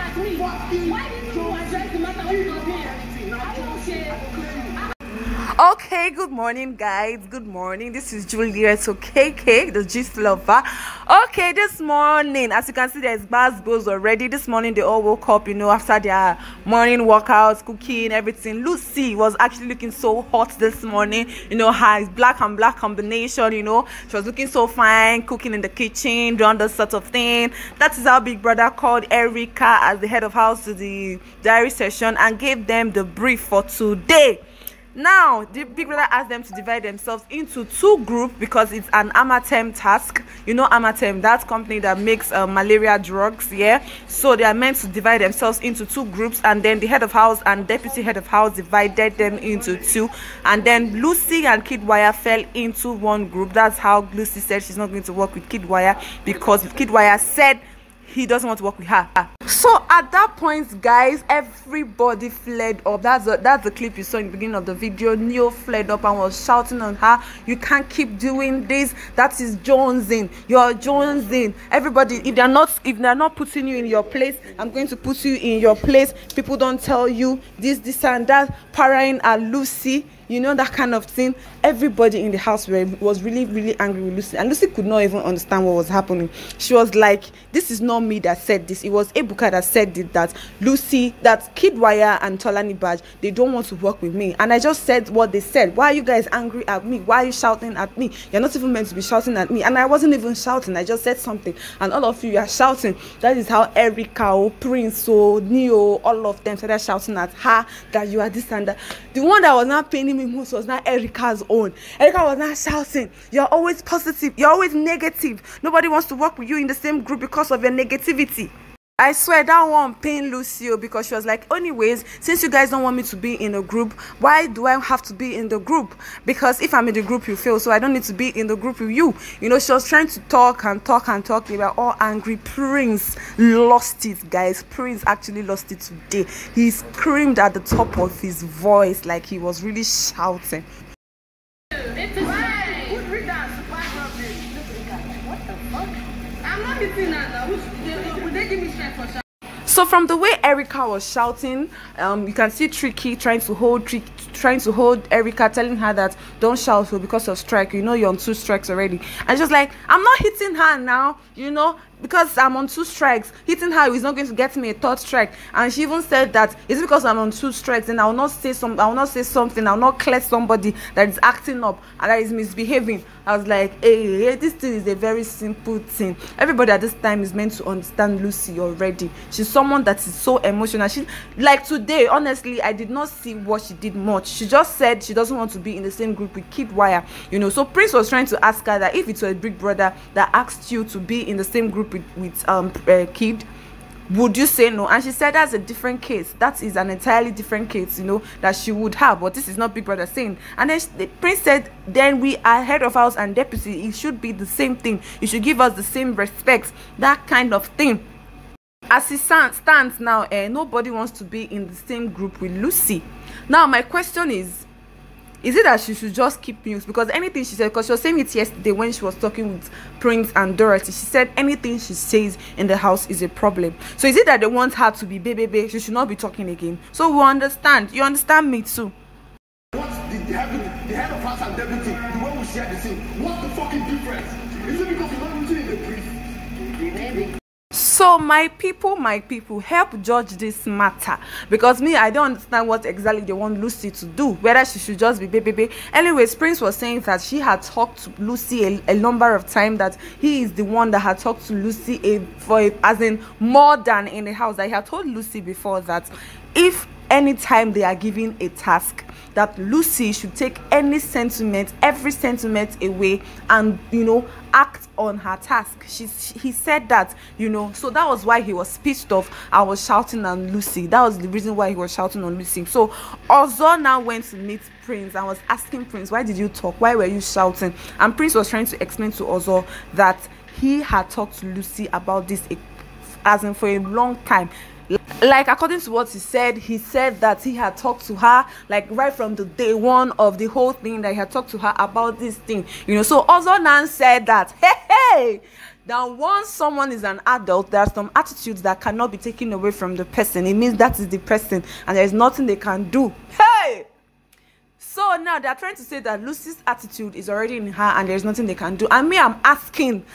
at me. Why didn't you address the matter when you were there? I don't care. Okay, good morning guys, good morning. This is Juliet, so KK, the gist lover. Okay, this morning, as you can see, there's bars goes already. This morning they all woke up, you know, after their morning workouts, cooking, everything. Lucy was actually looking so hot this morning, you know, her black and black combination, you know, she was looking so fine, cooking in the kitchen, doing this sort of thing. That is how Big Brother called Erica as the head of house to the diary session and gave them the brief for today. Now, the Big Brother asked them to divide themselves into two groups because it's an Amatem task. You know Amatem, that company that makes malaria drugs, yeah? So they are meant to divide themselves into two groups, and then the head of house and deputy head of house divided them into two. And then Lucy and Kiddwaya fell into one group. That's how Lucy said she's not going to work with Kiddwaya because Kiddwaya said he doesn't want to work with her. So at that point, guys, everybody fled up. That's the clip you saw in the beginning of the video. Neo fled up and was shouting on her, "You can't keep doing this. That is jonesing. You're jonesing." Everybody, if they're not putting you in your place, I'm going to put you in your place. People don't tell you this and that. Parrying at Lucy, you know, that kind of thing. Everybody in the house was really angry with Lucy, and Lucy could not even understand what was happening. She was like, "This is not me that said this. It was Ebuka that said it, that Lucy, that Kiddwaya and Tolani Badge, they don't want to work with me, and I just said what they said. Why are you guys angry at me? Why are you shouting at me? You're not even meant to be shouting at me." And I wasn't even shouting. I just said something, and all of you are shouting. That is how Erica, Prince, Neo, all of them started shouting at her that you are this and that. The one that was not paining me most was not Erica's own. Erica was not shouting, "You're always positive, you're always negative. Nobody wants to work with you in the same group because of your negativity." I swear that one pained Lucio because she was like, "Anyways, since you guys don't want me to be in a group, why do I have to be in the group? Because if I'm in the group, you fail, so I don't need to be in the group with you." You know, she was trying to talk and talk and talk. They were all angry. Prince lost it, guys. Prince actually lost it today. He screamed at the top of his voice like he was really shouting. It is right. Who's read that? What the fuck? I'm not hitting that now. Would they give me strength for sure? So from the way Erica was shouting, you can see Tricky trying to hold Erica, telling her that don't shout because of strike. You know you're on 2 strikes already. And just like, I'm not hitting her now, you know, because I'm on 2 strikes. Hitting her is not going to get me a 3rd strike. And she even said that it's because I'm on 2 strikes and I will not say something, I will not clear somebody that is acting up and that is misbehaving. I was like, hey, this thing is a very simple thing. Everybody at this time is meant to understand Lucy already. She's someone that is so emotional. She, like today, honestly, I did not see what she did much. She just said she doesn't want to be in the same group with Kiddwaya, you know. So Prince was trying to ask her that if it was a Big Brother that asked you to be in the same group with Kid, would you say no? And she said that's a different case. That is an entirely different case, you know, that she would have. But this is not Big Brother saying. And then the Prince said, then we are head of house and deputy. It should be the same thing. You should give us the same respect. That kind of thing. As it stands now, nobody wants to be in the same group with Lucy. Now, my question is it that she should just keep mute? Because anything she said, because she was saying it yesterday when she was talking with Prince and Dorothy, she said anything she says in the house is a problem. So is it that they want her to be baby? She should not be talking again. So we understand. You understand me too. What's the head of house and deputy, the way we share the same? What's the fucking difference? Is it because we're not written in the brief? Maybe. So my people, help judge this matter, because me, I don't understand what exactly they want Lucy to do, whether she should just be baby. Anyways, Prince was saying that she had talked to Lucy a number of times, that he is the one that had talked to Lucy as in more than in the house. That he had told Lucy before that if anytime they are giving a task, that Lucy should take every sentiment away and, you know, act on her task. He said that, you know, so that was why he was pissed off. I was shouting on Lucy. That was the reason why he was shouting on Lucy. So Ozo now went to meet Prince and was asking Prince, why did you talk? Why were you shouting? And Prince was trying to explain to Ozo that he had talked to Lucy about this as in for a long time. Like according to what he said that he had talked to her like right from the day one of the whole thing, that he had talked to her about this thing, you know. So Ozo now said that hey, that once someone is an adult, there are some attitudes that cannot be taken away from the person. It means that is the person and there is nothing they can do. Hey! So now they are trying to say that Lucy's attitude is already in her and there's nothing they can do. And me, I'm asking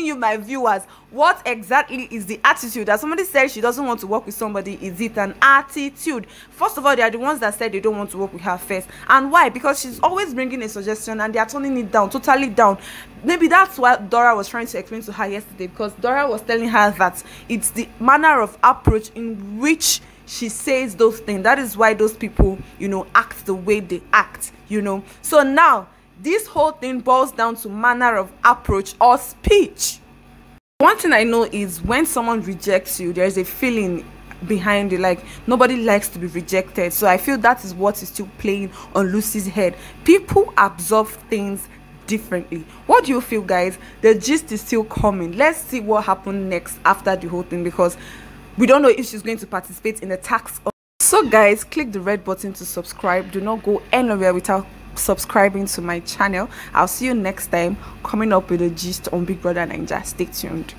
you, my viewers, what exactly is the attitude? As somebody said she doesn't want to work with somebody, is it an attitude? First of all, they are the ones that said they don't want to work with her first. And why? Because she's always bringing a suggestion and they are turning it down, totally down. Maybe that's what Dora was trying to explain to her yesterday, because Dora was telling her that it's the manner of approach in which she says those things. That is why those people, you know, act the way they act, you know. So now this whole thing boils down to manner of approach or speech. One thing I know is when someone rejects you, there's a feeling behind it, like nobody likes to be rejected. So I feel that is what is still playing on Lucy's head. People absorb things differently. What do you feel, guys? The gist is still coming. Let's see what happened next after the whole thing, because we don't know if she's going to participate in the tax. So guys, click the red button to subscribe. Do not go anywhere without subscribing to my channel. I'll see you next time, coming up with a gist on Big Brother Naija. Stay tuned.